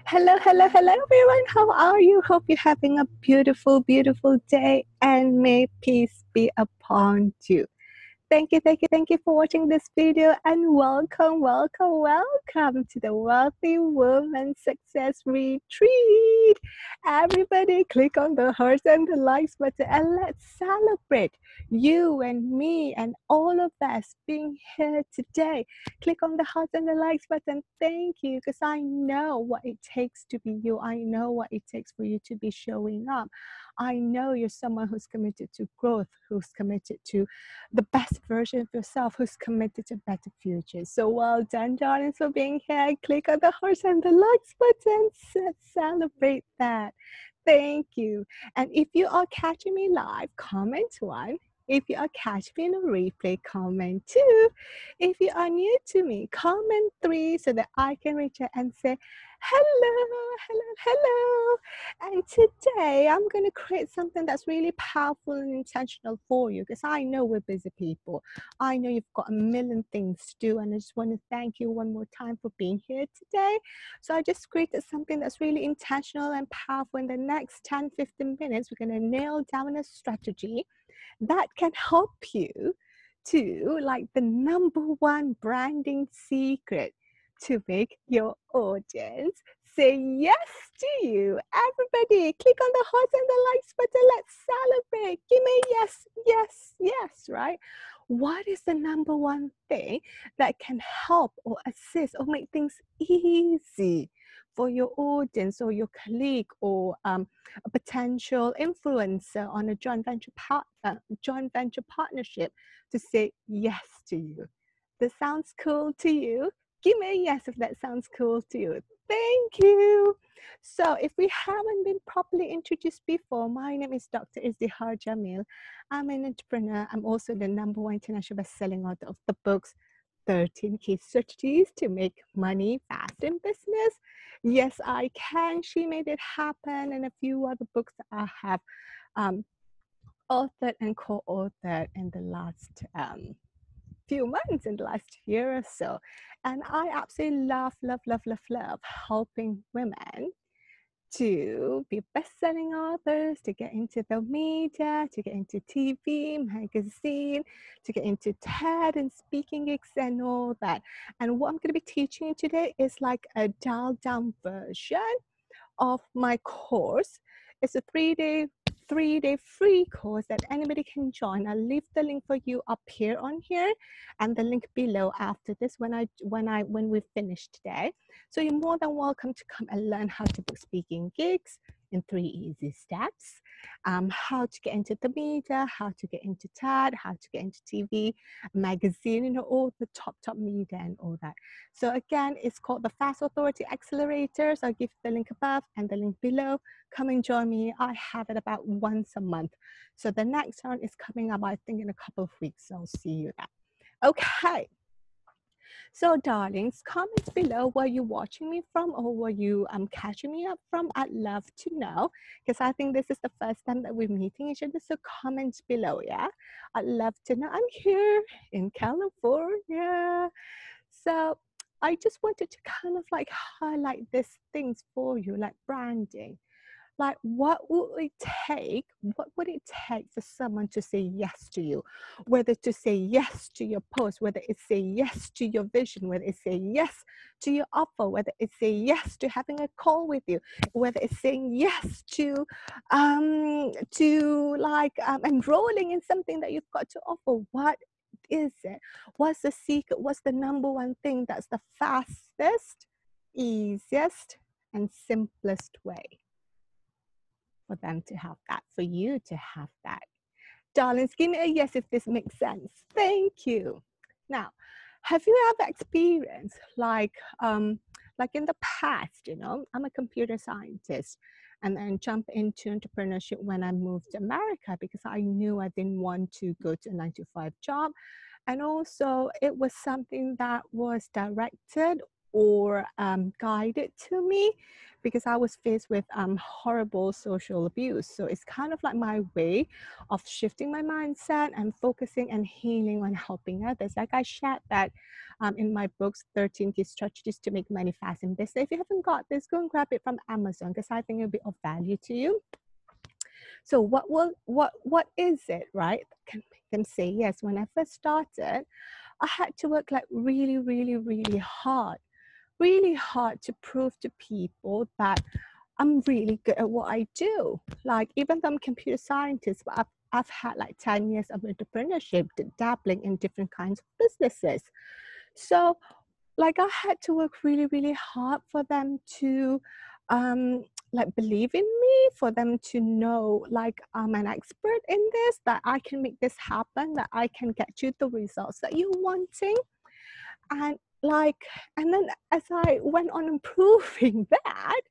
Hello, hello, hello, everyone. How are you? Hope you're having a beautiful, beautiful day, and may peace be upon you. Thank you for watching this video, and welcome, welcome, welcome to the Wealthy Woman Success Retreat. Everybody click on the hearts and the likes button, and let's celebrate you and me and all of us being here today. Click on the hearts and the likes button. Thank you, because I know what it takes to be you. I know what it takes for you to be showing up. I know you're someone who's committed to growth, who's committed to the best version of yourself, who's committed to a better future. So well done, darlings, for being here. Click on the hearts and the likes button. Celebrate that. Thank you. And if you are catching me live, comment one. If you are catching me in a replay, comment two. If you are new to me, comment three so that I can reach out and say, hello, hello, hello. And today I'm going to create something that's really powerful and intentional for you, because I know we're busy people. I know you've got a million things to do, and I just want to thank you one more time for being here today. So I just created something that's really intentional and powerful. In the next 10-15 minutes, we're going to nail down a strategy that can help you to, like, the number one branding secret to make your audience say yes to you. Everybody, click on the hearts and the likes button. Let's celebrate. Give me yes, yes, yes, right? What is the number one thing that can help or assist or make things easy for your audience or your colleague or a potential influencer on a joint venture partnership to say yes to you? This sounds cool to you? Give me a yes if that sounds cool to you. Thank you. So if we haven't been properly introduced before, my name is Dr. Izdihar Jamil. I'm an entrepreneur. I'm also the number one international best-selling author of the books 13 Key Strategies to Make Money Fast in Business. Yes, I Can, She Made It Happen, and a few other books that I have authored and co-authored in the last few months, in the last year or so. And I absolutely love helping women to be best-selling authors, to get into the media, to get into TV, magazine, to get into TED and speaking gigs and all that. And what I'm going to be teaching you today is like a dialed down version of my course. It's a three-day free course that anybody can join. I'll leave the link for you up here on here, and the link below after this when we finish today. So you're more than welcome to come and learn how to book speaking gigs in 3 easy steps. How to get into the media, how to get into TED, how to get into TV, magazine, all the top media and all that. So again, it's called the Fast Authority Accelerator. So I'll give the link above and the link below. Come and join me. I have it about once a month. So the next one is coming up, I think, in a couple of weeks. So I'll see you then. Okay. So darlings, comment below where you're watching me from or where you catching me up from. I'd love to know, because I think this is the first time that we're meeting each other. So comment below, yeah? I'd love to know. I'm here in California. So I just wanted to kind of like highlight these things for you, like branding. Like, what would it take? What would it take for someone to say yes to you? Whether to say yes to your post, whether it's say yes to your vision, whether it's say yes to your offer, whether it's say yes to having a call with you, whether it's saying yes to enrolling in something that you've got to offer. What is it? What's the secret? What's the number one thing that's the fastest, easiest, and simplest way for them to have that, for you to have that? Darlings, give me a yes if this makes sense. Thank you. Now, have you ever experienced like in the past, I'm a computer scientist, and then jump into entrepreneurship when I moved to America, because I knew I didn't want to go to a 9-to-5 job. And also it was something that was directed or guided to me because I was faced with horrible social abuse. So it's kind of like my way of shifting my mindset and focusing and healing on helping others. Like I shared that in my books, 13 Key Strategies to Make Money Fast in Business. If you haven't got this, go and grab it from Amazon because I think it'll be of value to you. So what is it, right? Can say yes. When I first started, I had to work like really hard to prove to people that I'm really good at what I do. Like even though I'm a computer scientist, but I've had like 10 years of entrepreneurship, dabbling in different kinds of businesses. So like I had to work really hard for them to like believe in me, for them to know like I'm an expert in this, that I can make this happen, that I can get you the results that you're wanting. And then as I went on improving that,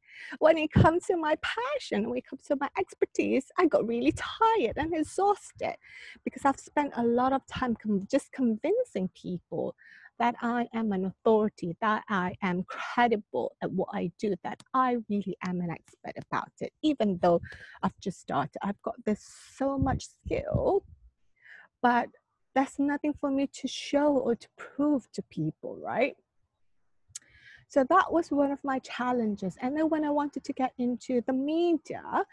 when it comes to my passion, when it comes to my expertise, I got really tired and exhausted because I've spent a lot of time just convincing people that I am an authority, that I am credible at what I do, that I really am an expert about it. Even though I've just started, I've got this so much skill, but there's nothing for me to show or to prove to people, right? So that was one of my challenges. And then when I wanted to get into the media,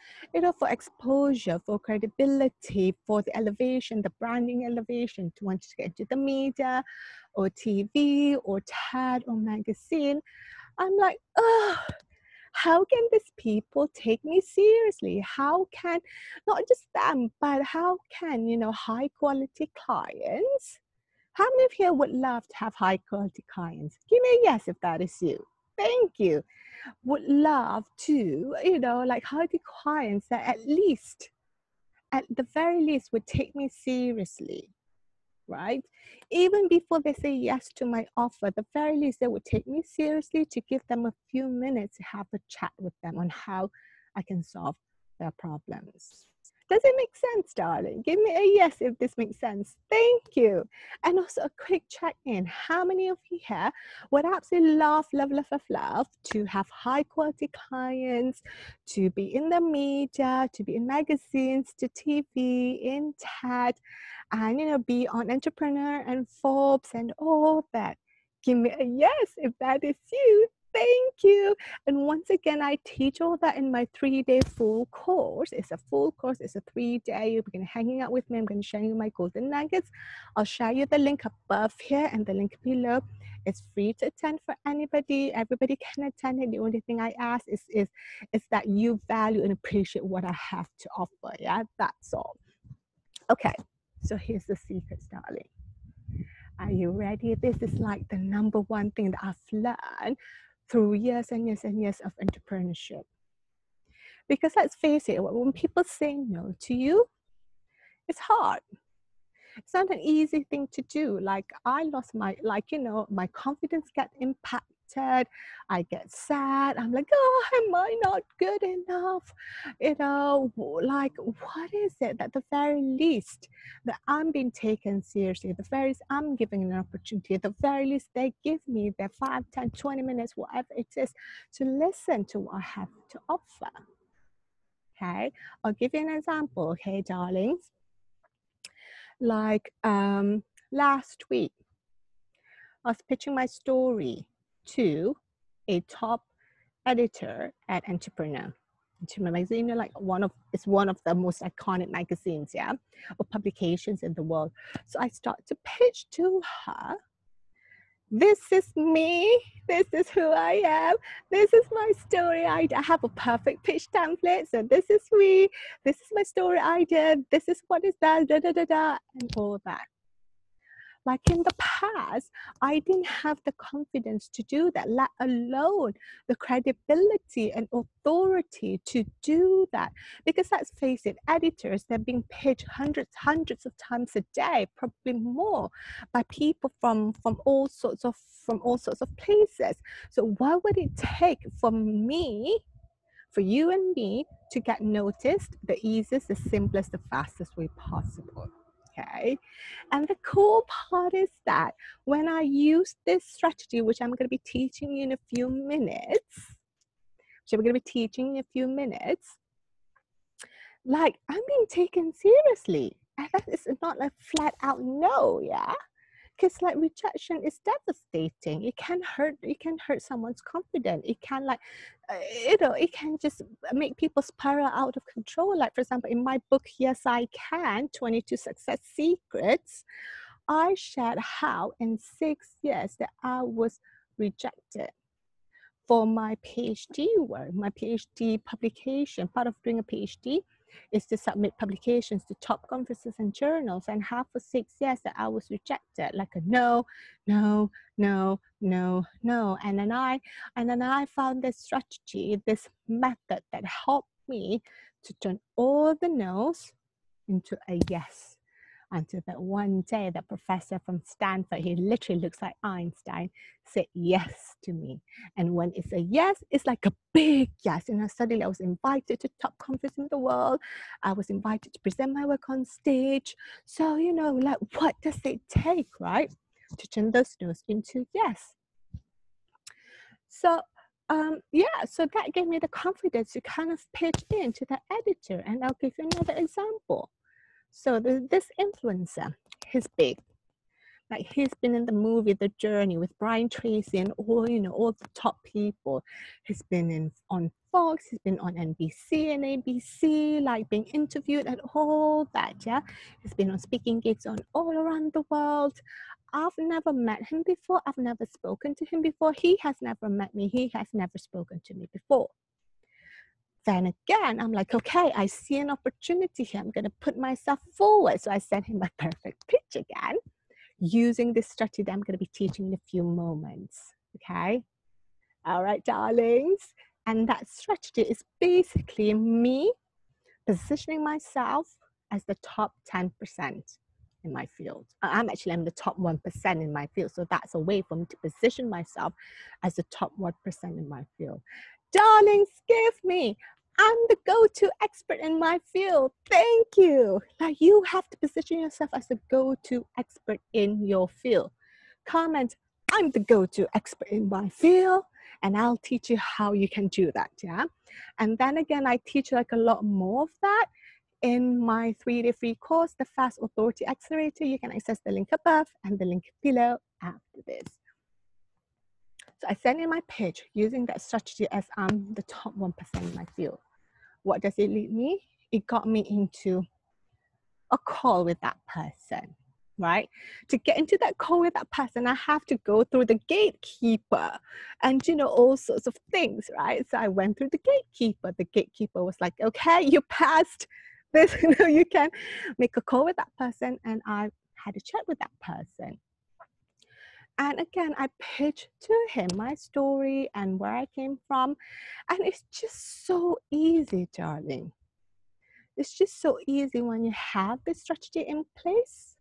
for exposure, for credibility, for the elevation, the branding elevation, to want to get into the media or TV or TED or magazine, I'm like, oh, how can these people take me seriously? How can, not just them, but how can, high quality clients, how many of you would love to have high quality clients? Give me a yes if that is you. Thank you. Would love to, like high quality clients that at the very least would take me seriously, right? Even before they say yes to my offer, the very least they would take me seriously, to give them a few minutes to have a chat with them on how I can solve their problems. Does it make sense, darling? Give me a yes if this makes sense. Thank you. And also a quick check-in. How many of you here would absolutely love to have high quality clients, to be in the media, to be in magazines, to TV, in TED, and be on Entrepreneur and Forbes and all that? Give me a yes if that is you. Thank you. And once again, I teach all that in my 3-day full course. It's a full course. It's a 3-day. You're going to hanging out with me. I'm going to show you my golden nuggets. I'll share you the link above here and the link below. It's free to attend for anybody. Everybody can attend. And the only thing I ask is that you value and appreciate what I have to offer. Yeah, that's all. Okay, so here's the secrets, darling. Are you ready? This is like the number one thing that I've learned through years and years and years of entrepreneurship. Because let's face it, when people say no to you, it's hard. It's not an easy thing to do. Like I lost my confidence get impacted. I get sad. I'm like, oh, am I not good enough? Like what is it that the very least that I'm being taken seriously, the very least I'm giving an opportunity, the very least they give me their 5, 10, 20 minutes, whatever it is, to listen to what I have to offer. Okay, I'll give you an example, okay, darlings. Like last week, I was pitching my story to a top editor at Entrepreneur magazine, like it's one of the most iconic magazines, yeah, or publications in the world. So I start to pitch to her. This is me. This is who I am. This is my story idea. I have a perfect pitch template. So this is me. This is my story idea. This is what is that, and all that. Like in the past, I didn't have the confidence to do that, let alone the credibility and authority to do that. Because let's face it, editors, they're being pitched hundreds of times a day, probably more, by people from all sorts of places. So what would it take for you and me, to get noticed the easiest, the simplest, the fastest way possible? Okay. And the cool part is that when I use this strategy, which I'm going to be teaching you in a few minutes, like I'm being taken seriously. And that is not like flat out no, yeah? Because like rejection is devastating. It can hurt someone's confidence. It can like it can just make people spiral out of control. Like for example, in my book, Yes I Can, 22 Success Secrets, I shared how in 6 years that I was rejected for my PhD work, my PhD publication. Part of doing a PhD is to submit publications to top conferences and journals. And half for 6 years that I was rejected, like a no, no, no, no, no. And then I found this strategy, this method that helped me to turn all the no's into a yes. Until that one day, that professor from Stanford, he literally looks like Einstein, said yes to me. And when it's a yes, it's like a big yes. And suddenly I was invited to top conference in the world. I was invited to present my work on stage. So, you know, like what does it take, right? To turn those no's into yes. So, so that gave me the confidence to kind of pitch in to the editor. And I'll give you another example. So this influencer, he's big. Like he's been in the movie The Journey with Brian Tracy and all the top people. He's been on Fox, he's been on NBC and ABC, like being interviewed and all that, yeah. He's been on speaking gigs on all around the world. I've never met him before. I've never spoken to him before. He has never met me. He has never spoken to me before. Then again, I'm like, okay, I see an opportunity here. I'm going to put myself forward. So I sent him my perfect pitch again, using this strategy that I'm going to be teaching in a few moments. Okay. All right, darlings. And that strategy is basically me positioning myself as the top 10% in my field. I'm the top 1% in my field. So that's a way for me to position myself as the top 1% in my field. Darlings, give me. I'm the go-to expert in my field. Thank you. Like you have to position yourself as the go-to expert in your field. Comment, I'm the go-to expert in my field, and I'll teach you how you can do that, yeah? And then again, I teach like a lot more of that in my 3-day free course, the Fast Authority Accelerator. You can access the link above and the link below after this. So I sent in my pitch using that strategy as I'm the top 1% in my field. What does it lead me? It got me into a call with that person, right? To get into that call with that person, I have to go through the gatekeeper and, all sorts of things, right? So I went through the gatekeeper. The gatekeeper was like, okay, you passed this, you can make a call with that person. And I had a chat with that person. And again, I pitched to him my story and where I came from. And it's just so easy, darling. It's just so easy when you have this strategy in place.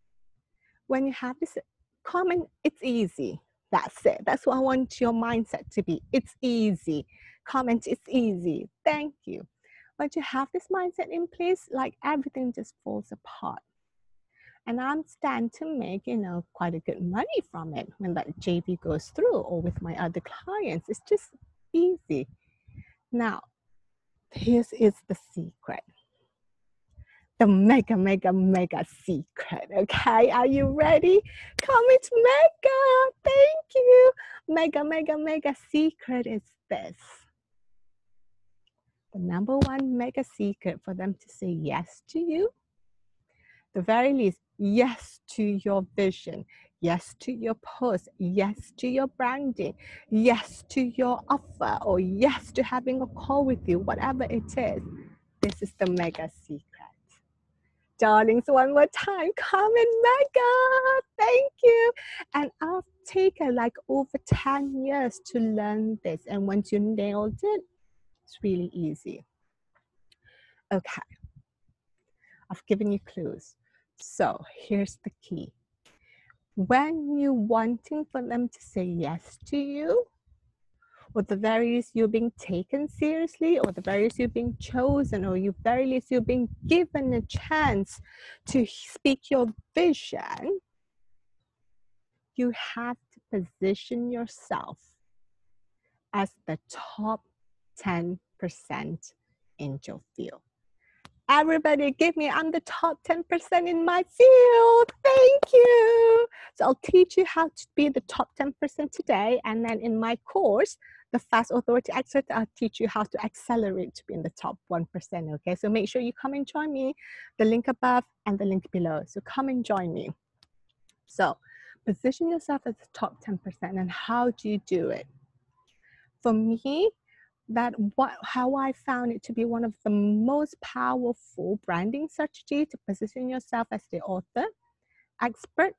When you have this comment, it's easy. That's it. That's what I want your mindset to be. It's easy. Comment, it's easy. Thank you. Once you have this mindset in place, like everything just falls apart. And I'm stand to make, quite a good money from it when that JV goes through or with my other clients. It's just easy. Now, here is the secret. The mega, mega, mega secret, okay? Are you ready? Comment mega, thank you. Mega, mega, mega secret is this. The number one mega secret for them to say yes to you, the very least, yes to your vision, yes to your post, yes to your branding, yes to your offer, or yes to having a call with you, whatever it is. This is the mega secret. Darlings, one more time, comment mega, thank you. And I've taken like over 10 years to learn this. And once you nailed it, it's really easy. Okay, I've given you clues. So here's the key. When you're wanting for them to say yes to you, or the very least you're being taken seriously, or the very least you're being chosen, or you very least you're being given a chance to speak your vision, you have to position yourself as the top 10% in your field. Everybody give me, I'm the top 10% in my field. Thank you. So I'll teach you how to be the top 10% today. And then in my course, the Fast Authority Expert, I'll teach you how to accelerate to be in the top 1%. Okay, so make sure you come and join me. The link above and the link below. So come and join me. So position yourself as the top 10%. And how do you do it? For me, how I found it to be one of the most powerful branding strategy to position yourself as the author, expert,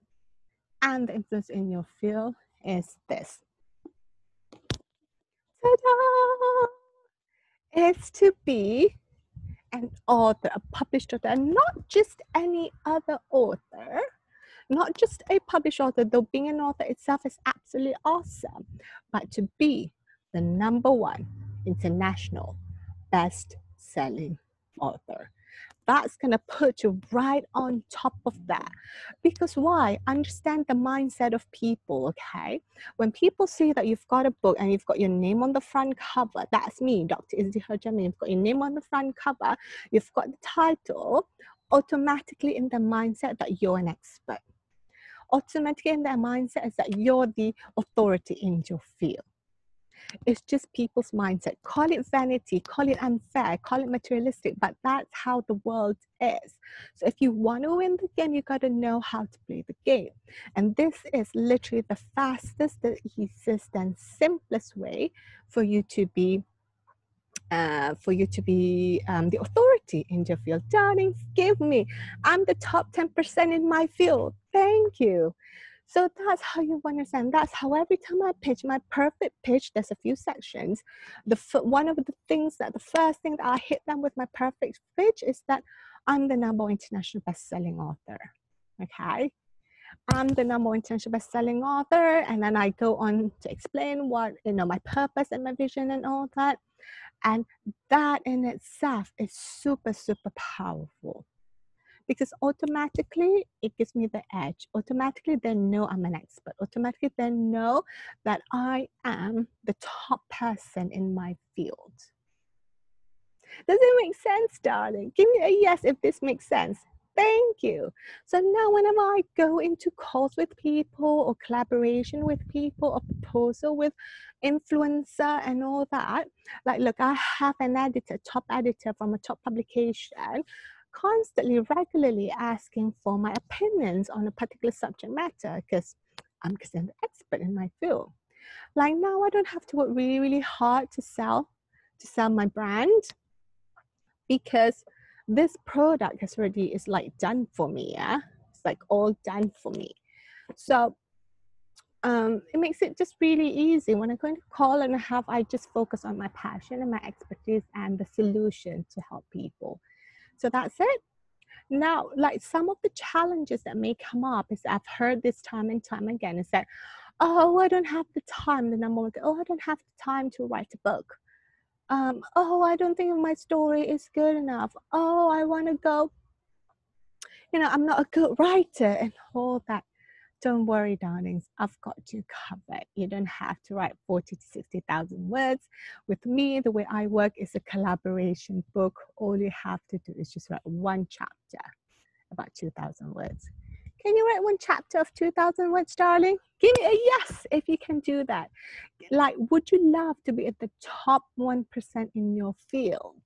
and the influence in your field is this. Ta-da! It's to be an author, a published author, and not just any other author, not just a published author, though being an author itself is absolutely awesome, but to be the #1 international best-selling author. That's going to put you right on top of that. Because why? Understand the mindset of people, okay? When people see that you've got a book and you've got your name on the front cover, that's me, Dr. Izdiha Jamil, you've got your name on the front cover, you've got the title, automatically in their mindset that you're an expert. Automatically in their mindset is that you're the authority in your field. It's just people's mindset. Call it vanity, call it unfair, call it materialistic, but that's how the world is. So if you want to win the game, you got to know how to play the game. And this is literally the fastest, the easiest, and simplest way for you to be the authority in your field. Darlings, give me. I'm the top 10% in my field. Thank you. So that's how you understand. That's how every time I pitch my perfect pitch, there's a few sections. One of the things that the first thing that I hit them with my perfect pitch is that I'm the #1 international best-selling author. Okay. I'm the #1 international best-selling author. And then I go on to explain what, my purpose and my vision and all that. And that in itself is super, super powerful. Because automatically it gives me the edge. Automatically they know I'm an expert. Automatically they know that I am the top person in my field. Does it make sense, darling? Give me a yes if this makes sense. Thank you. So now whenever I go into calls with people or collaboration with people or proposal with influencer and all that, like, look, I have an editor, top editor from a top publication, constantly, regularly asking for my opinions on a particular subject matter because I'm the expert in my field. Like now I don't have to work really, really hard to sell my brand because this product is like done for me. Yeah, it's like all done for me. So it makes it just really easy when I'm going to call and I just focus on my passion and my expertise and the solution to help people. So that's it. Now, like some of the challenges that may come up is I've heard this time and time again is that, oh, I don't have the time. The #1, oh, I don't have the time to write a book. Oh, I don't think my story is good enough. Oh, I want to go, I'm not a good writer and all that. Don't worry, darlings, I've got you covered. You don't have to write 40 to 60,000 words. With me, the way I work is a collaboration book. All you have to do is just write one chapter, about 2,000 words. Can you write one chapter of 2,000 words, darling? Give me a yes if you can do that. Like, would you love to be at the top 1% in your field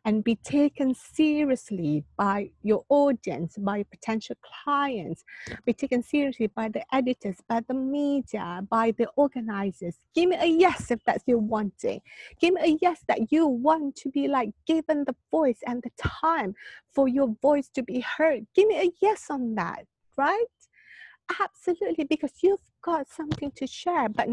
and be taken seriously by your audience, by your potential clients, be taken seriously by the editors, by the media, by the organizers? Give me a yes if that's your wanting. Give me a yes that you want to be like given the voice and the time for your voice to be heard. Give me a yes on that, right? Absolutely, because you've got something to share, but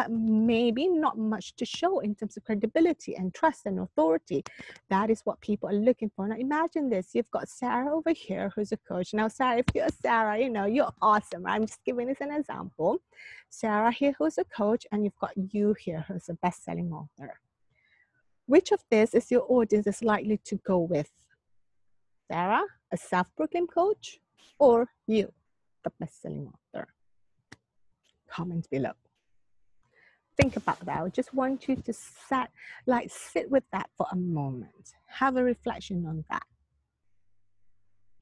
maybe not much to show in terms of credibility and trust and authority. That is what people are looking for. Now imagine this: you've got Sarah over here, who's a coach. Now, Sarah, if you're Sarah, you know you're awesome. I'm just giving this an example. Sarah here, who's a coach, and you've got you here, who's a best-selling author. Which of this is your audience is likely to go with? Sarah, a self-proclaimed coach, or you, the best-selling author? Comment below. Think about that. I just want you to sit with that for a moment. Have a reflection on that.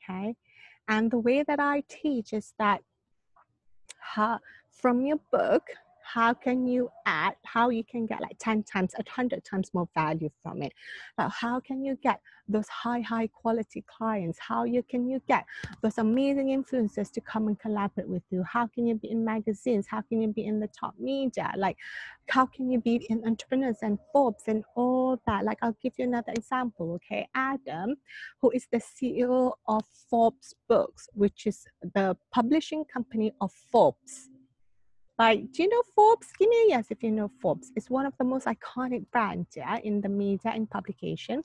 Okay? And the way that I teach is that from your book, how can you add, how you can get like 10 times, 100 times more value from it? How can you get those high quality clients? How can you get those amazing influencers to come and collaborate with you? How can you be in magazines? How can you be in the top media? Like, how can you be in Entrepreneurs and Forbes and all that? Like, I'll give you another example, okay? Adam, who is the CEO of Forbes Books, which is the publishing company of Forbes. Like, do you know Forbes? Give me a yes if you know Forbes. It's one of the most iconic brands, yeah, in the media and publication.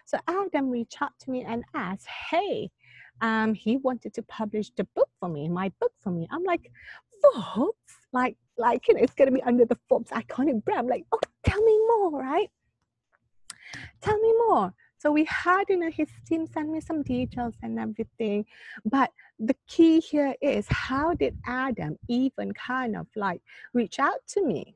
So Adam reached out to me and asked, hey, he wanted to publish the book for me, my book for me. I'm like, Forbes? Like, you know, it's gonna be under the Forbes iconic brand. I'm like, oh, tell me more, right? Tell me more. So we had, you know, his team send me some details and everything. But the key here is, how did Adam even kind of like reach out to me?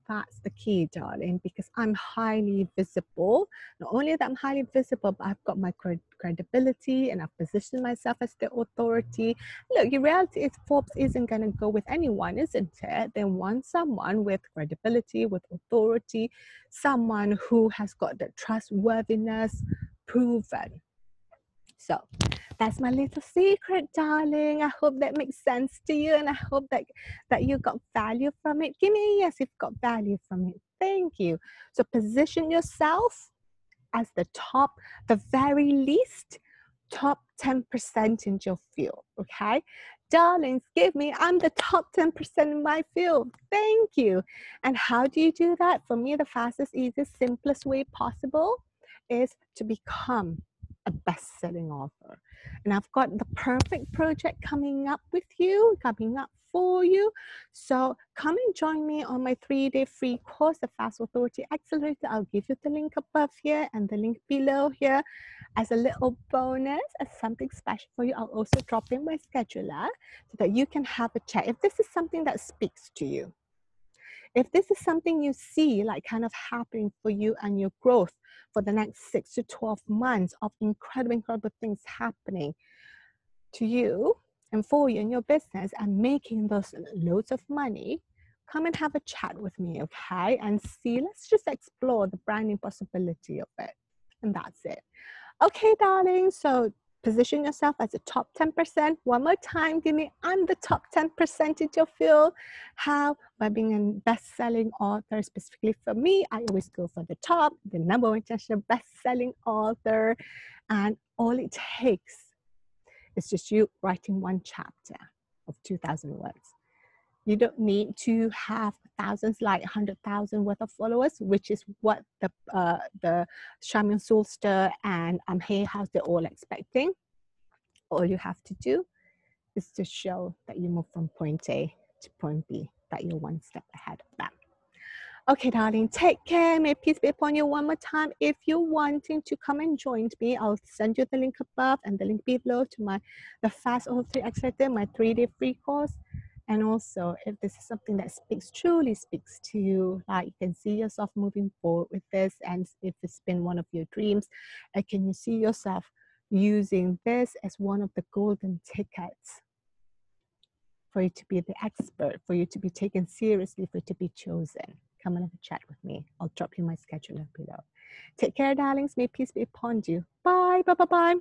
That's the key, darling, because I'm highly visible. Not only that I'm highly visible, but I've got my credibility and I've positioned myself as the authority. Look, the reality is Forbes isn't going to go with anyone, isn't it? They want someone with credibility, with authority, someone who has got the trustworthiness proven. So that's my little secret, darling. I hope that makes sense to you, and I hope that you got value from it. Give me a yes if you got value from it. Thank you. So position yourself as the top, the very least, top 10% in your field, okay? Darlings, I'm the top 10% in my field. Thank you. And how do you do that? For me, the fastest, easiest, simplest way possible is to become a best-selling author. And I've got the perfect project coming up for you. So come and join me on my 3-day free course, the Fast Authority Accelerator. I'll give you the link above here and the link below here as a little bonus, as something special for you. I'll also drop in my scheduler so that you can have a chat. If this is something that speaks to you, if this is something you see like kind of happening for you and your growth for the next 6 to 12 months of incredible things happening to you and for you in your business and making those loads of money, come and have a chat with me, okay? And see, let's just explore the branding possibility of it. And that's it. Okay, darling, so position yourself as a top 10%. One more time, I'm the top 10% in your field. How? By being a best-selling author. Specifically for me, I always go for the top, the number 1 international best-selling author. And all it takes is just you writing one chapter of 2,000 words. You don't need to have thousands, like 100,000 worth of followers, which is what the Charmaine Solster and Hay House, they're all expecting. All you have to do is to show that you move from point A to point B, that you're one step ahead of them. Okay, darling, take care. May peace be upon you one more time. If you're wanting to come and join me, I'll send you the link above and the link below to the Fast Authority Accelerator, my 3-day free course. And also, if this is something that truly speaks to you, like you can see yourself moving forward with this, and if it's been one of your dreams, can you see yourself using this as one of the golden tickets for you to be the expert, for you to be taken seriously, for you to be chosen? Come and have a chat with me. I'll drop you my schedule below. Take care, darlings. May peace be upon you. Bye, bye, bye, bye.